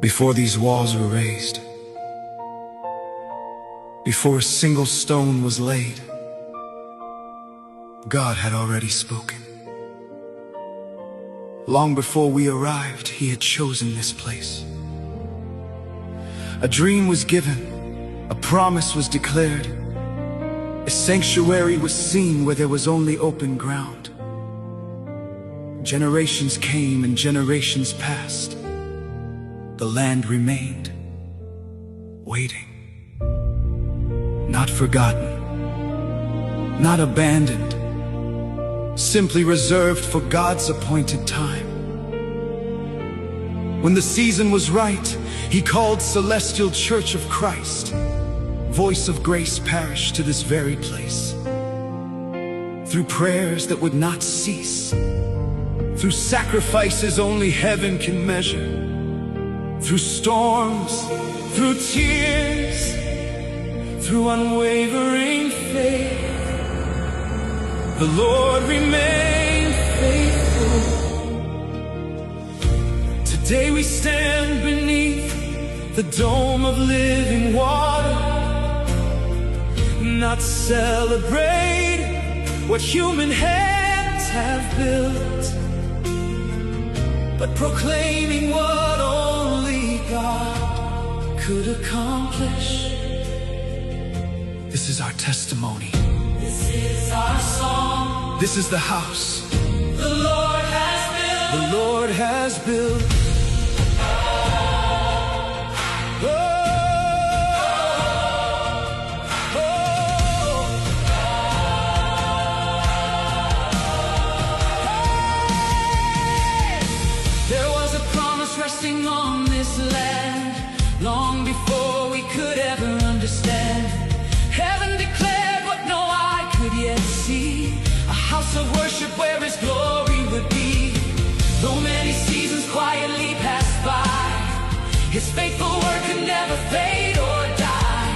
Before these walls were raised, before a single stone was laid, God had already spoken. Long before we arrived, He had chosen this place. A dream was given, a promise was declared, a sanctuary was seen where there was only open ground. Generations came and generations passed. The land remained, waiting. Not forgotten, not abandoned, simply reserved for God's appointed time. When the season was right, He called Celestial Church of Christ, Voice of Grace Parish, to this very place. Through prayers that would not cease, through sacrifices only heaven can measure, through storms, through tears, through unwavering faith, the Lord remained faithful. Today we stand beneath the dome of living water, not celebrating what human hands have built, but proclaiming what only God could accomplish. This is our testimony. This is our song. This is the house the Lord has built. The Lord has built. There was a promise resting on this land, long before we could ever understand. Heaven declared what no eye could yet see, a house of worship where His glory would be. Though many seasons quietly passed by, His faithful word could never fade or die.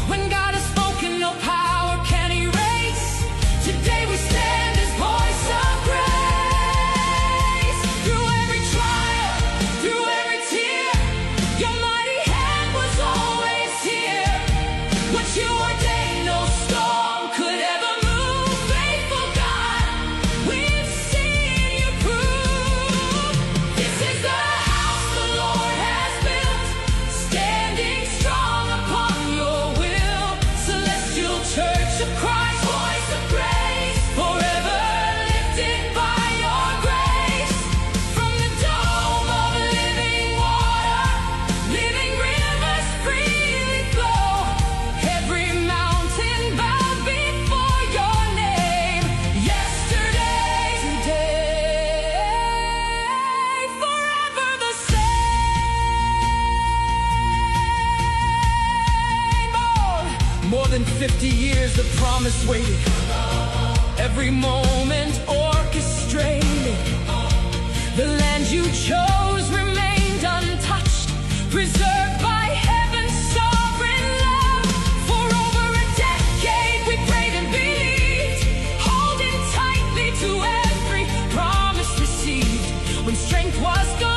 When God has spoken, no power can erase. Today we stand as voice of grace. Through every trial, through every tear, Your mighty hand was always here. What You ordained, no storm could ever move. Faithful God, we've seen You prove. This is the house the Lord has built, standing strong upon Your will. Celestial Church of Christ, voice of grace, forever lifted by Your grace. From the dome of living water, living rivers freely flow. Every mountain bowed before Your name. Yesterday, today, forever the same. More than 50 years the promise waited, every moment orchestrated. The land You chose remained untouched, preserved by heaven's sovereign love. For over a decade we prayed and believed, holding tightly to every promise received. When strength was gone,